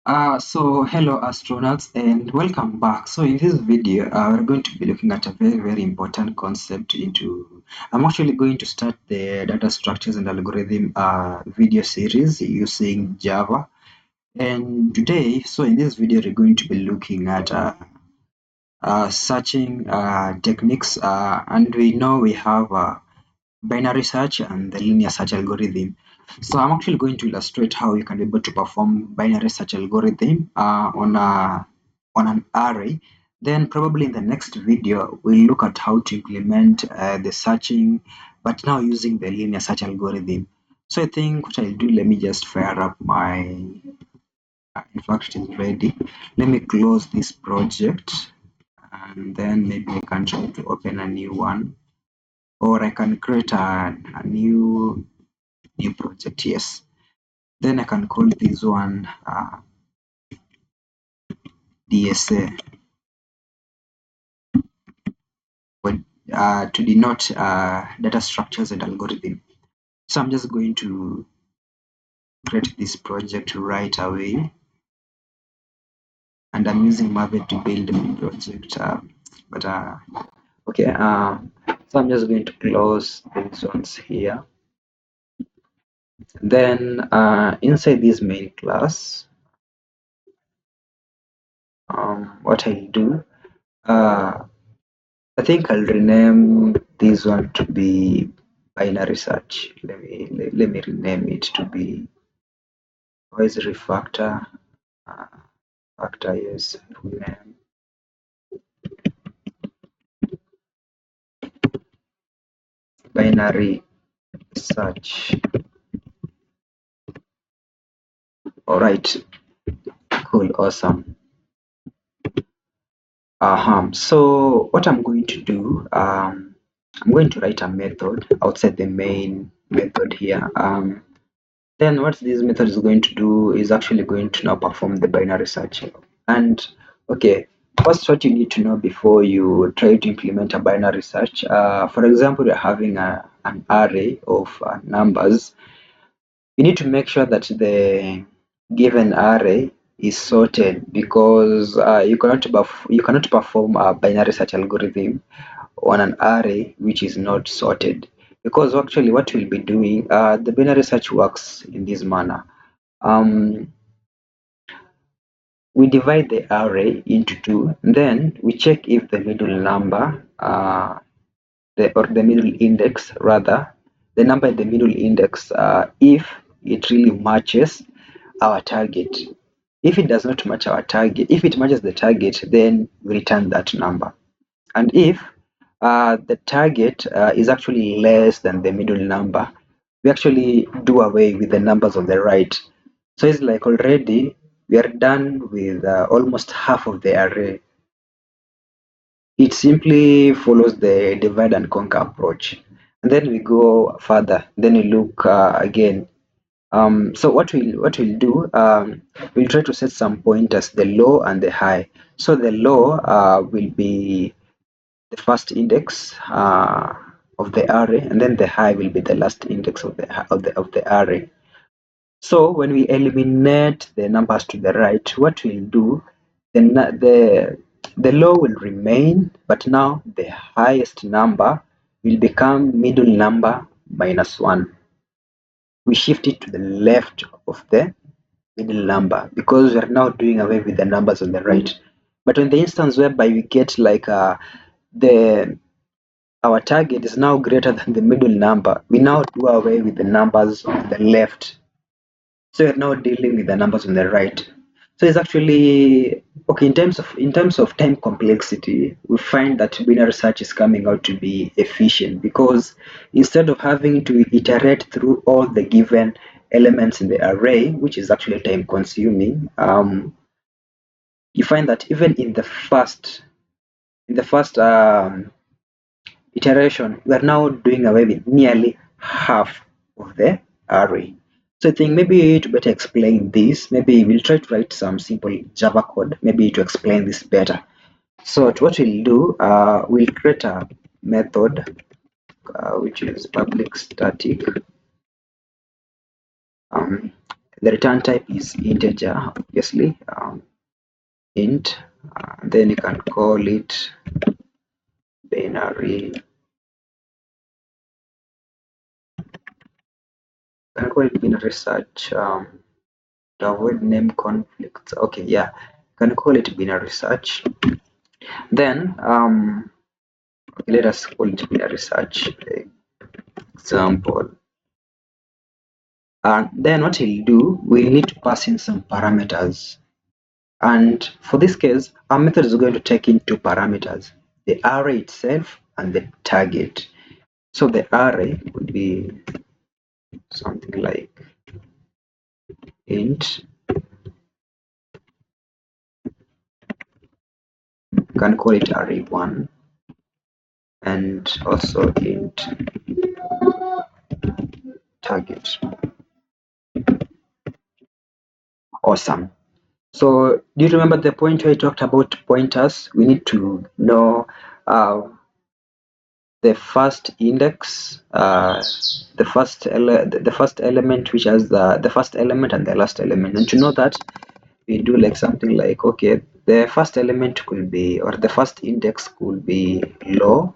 So hello astronauts and welcome back. So in this video, we're going to be looking at a very important concept I'm actually going to start the data structures and algorithm video series using Java. And today, so in this video, we're going to be looking at searching techniques, and we know we have binary search and the linear search algorithm. So I'm actually going to illustrate how you can be able to perform binary search algorithm on an array. Then probably in the next video, we'll look at how to implement the searching, but now using the linear search algorithm. So I think what I'll do, let me just fire up in fact, it is ready. Let me close this project and then maybe I can try to open a new one, or I can create a new project. Yes, then I can call this one DSA to denote data structures and algorithm. So I'm just going to create this project right away, and I'm using Maven to build the project. Okay, so I'm just going to close these ones here. Then inside this main class, what I'll do, I think I'll rename this one to be binary search. Let me rename it to be voice refactor. Factor, yes, full name. Binary search. All right, cool, awesome. So what I'm going to do, I'm going to write a method outside the main method here. Then what this method is going to do is actually going to now perform the binary search. And okay, first what you need to know before you try to implement a binary search, for example, you're having an array of numbers. You need to make sure that the given array is sorted, because you cannot perform a binary search algorithm on an array which is not sorted, because actually what we'll be doing, the binary search works in this manner. um, we divide the array into two, then we check if the middle number, the middle index rather, the number in the middle index, if it really matches our target. If it does not match our target, if it matches the target, then we return that number. And if the target is actually less than the middle number, we actually do away with the numbers on the right. So it's like already we are done with almost half of the array. It simply follows the divide and conquer approach. And then we go further. Then we look again. So what we'll do, we'll try to set some pointers, the low and the high. So the low will be the first index of the array, and then the high will be the last index of the array. So when we eliminate the numbers to the right, what we'll do, the low will remain, but now the highest number will become middle number minus 1. We shift it to the left of the middle number, because we are now doing away with the numbers on the right. But in the instance whereby we get like the our target is now greater than the middle number, we now do away with the numbers on the left. So we're now dealing with the numbers on the right. So it's actually okay in terms of time complexity. We find that binary search is coming out to be efficient, because instead of having to iterate through all the given elements in the array, which is actually time consuming, you find that even in the first iteration, we are now doing away with nearly half of the array. So I think maybe to better explain this, maybe we'll try to write some simple Java code, maybe to explain this better. So what we'll do, we'll create a method which is public static. Um, the return type is integer, obviously, int. Then you can call it binary. You can call it binary search to avoid name conflicts. Okay, yeah, you can call it binary search. Then let us call it binary search example. And then what we'll do, we'll need to pass in some parameters. And for this case, our method is going to take in two parameters, the array itself and the target. So the array would be something like int. You can call it array1 and also int target. Awesome. So do you remember the point where I talked about pointers? We need to know the first index, the first element, which has the first element and the last element. And to know that, we do like something like, okay, the first element could be, or the first index could be low,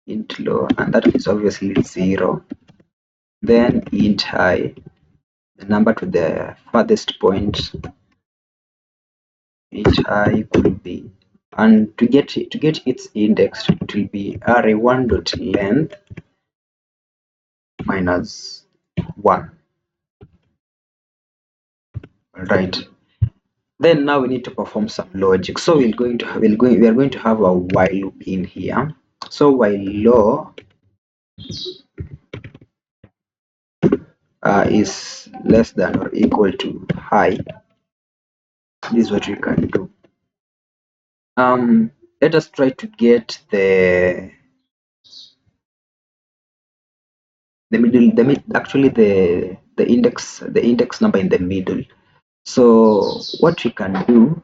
int low, and that is obviously 0. Then int high, the number to the farthest point, int high could be, and to get its index, it will be array1 dot length minus 1. All right. Then now we need to perform some logic. So we are going to have a while loop in here. So while low is less than or equal to high, this is what we can do. Let us try to get the middle, actually the index number in the middle. So what we can do,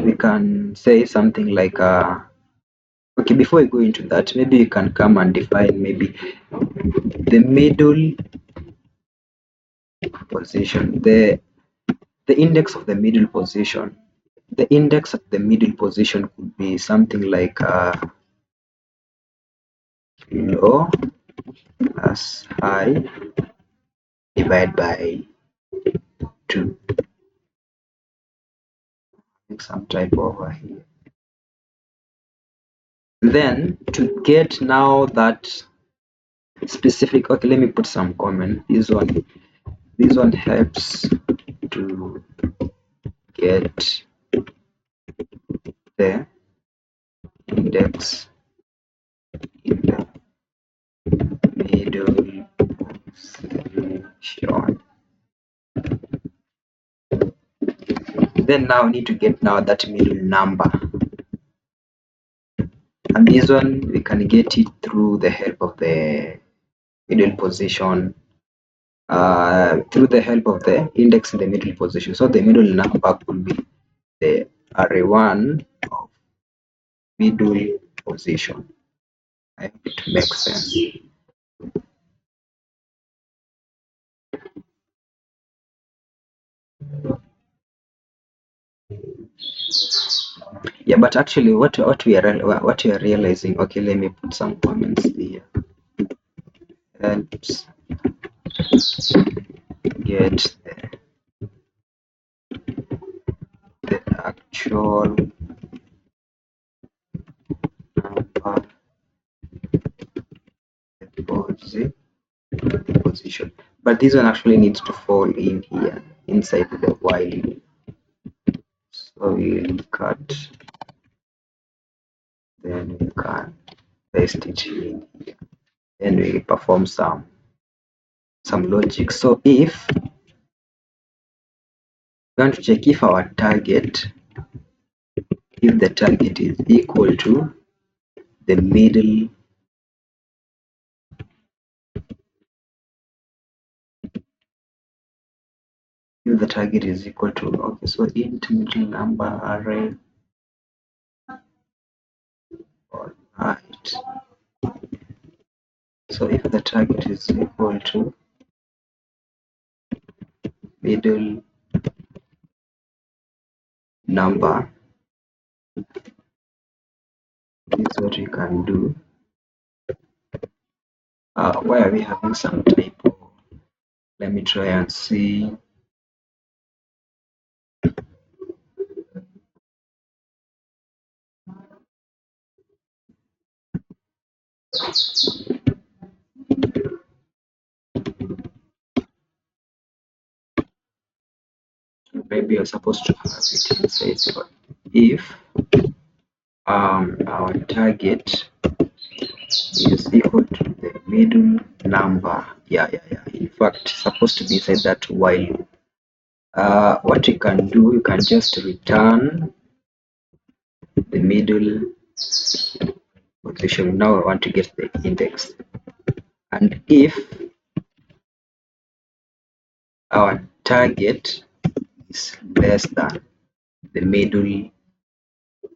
we can say something like okay, before we go into that, maybe you can come and define maybe the middle position, the index of the middle position. The index of the middle position could be something like low plus high divided by 2. Make some type over here. Then to get now that specific, okay, let me put some comment. This one helps to get the index in the middle position. Then now we need to get now that middle number, and this one we can get it through the help of the middle position, through the help of the index in the middle position. So the middle number could be the array1 of middle position. I hope it makes sense. Yeah, but actually what we are realizing, okay, let me put some comments here. Helps get the actual number position, but this one actually needs to fall in here inside the while loop. So we'll cut, then we can paste it in here, then we perform some logic. So if we want to check if our target, if the target is equal to the middle if the target is equal to, okay, so int middle number array, all right. So if the target is equal to middle number. This is what we can do. Why are we having some typo? Let me try and see. Maybe you're supposed to have it inside. So if our target is equal to the middle number. Yeah. In fact, it's supposed to be inside that while loop. What you can do, you can just return the middle position. Now I want to get the index. And if our target is less than the middle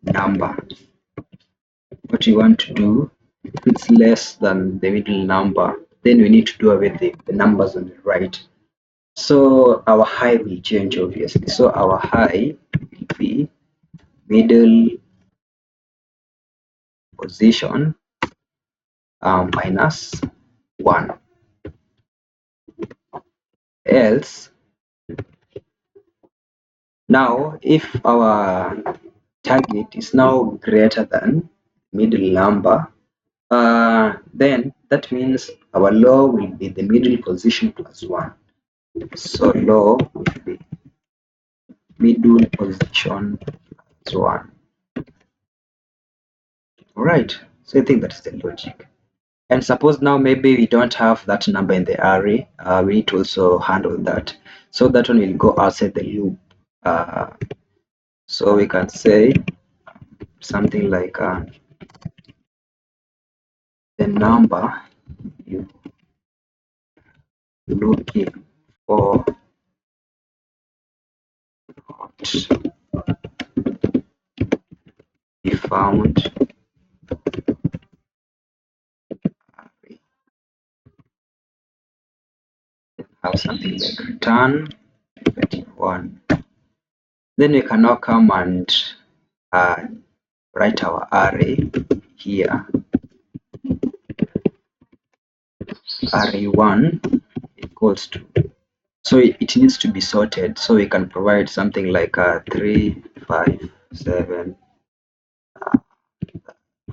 number, what you want to do, if it's less than the middle number, then we need to do away with the numbers on the right. So our high will change, obviously. So our high will be middle position minus 1. Else, now if our target is now greater than middle number, then that means our low will be the middle position plus 1. So low will be middle position plus 1. Alright, so I think that's the logic. And suppose now maybe we don't have that number in the array, we need to also handle that. So that one will go outside the loop. So we can say something like the number you looking for be found array. Have something like return 21. Then we can now come and write our array here. Array1 equals to, so it needs to be sorted, so we can provide something like 3 5 7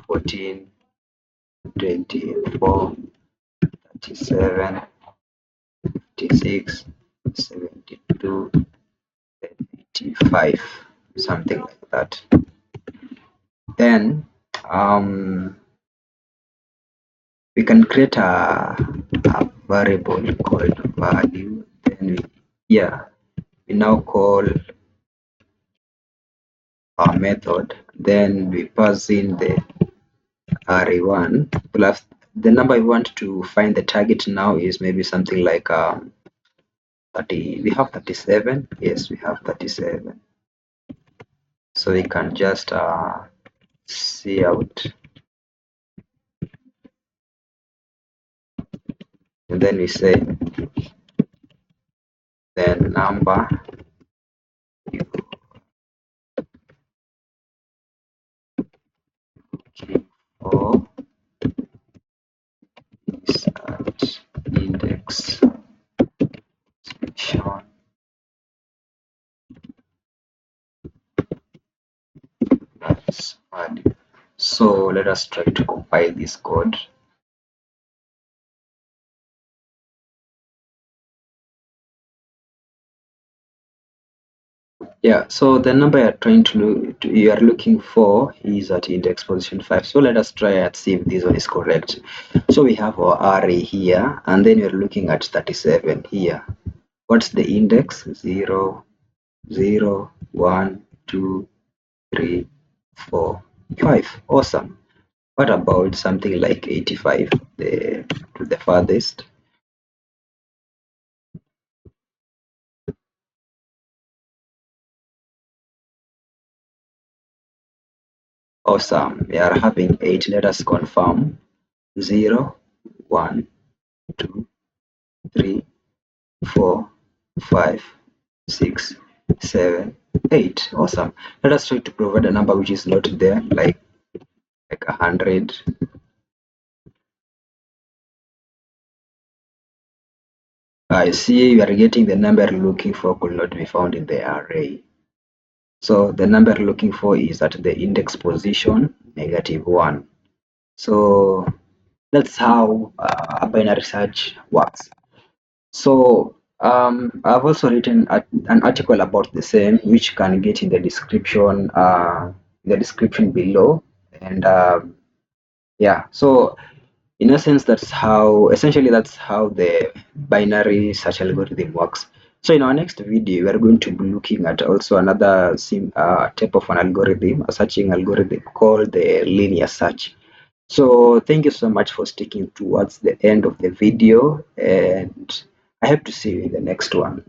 14 24 37 56 72 85, something like that. Then we can create a variable called value. Then we now call our method. Then we pass in the array1 plus the number we want to find. The target now is maybe something like 30. We have 37. Yes, we have 37. So we can just see out, and then we say the number you looking for is at index position plus value. So let us try to compile this code. Yeah, so the number you are looking for is at index position 5. So let us try and see if this one is correct. So we have our array here, and then you're looking at 37 here. What's the index? 0 0 1 2 3 4 5. Awesome. What about something like 85, to the farthest? Awesome. We are having 8. Let us confirm. 0 1 2 3 4 5 6, 7, 8. Awesome. Let us try to provide a number which is not there, like 100. I see you are getting the number looking for could not be found in the array. So the number looking for is at the index position -1. So that's how a binary search works. So I've also written an article about the same, which can get in the description below. And yeah, so in essence, that's how the binary search algorithm works. So in our next video, we are going to be looking at also another type of an algorithm, a searching algorithm called the linear search. So thank you so much for sticking towards the end of the video, and I hope to see you in the next one.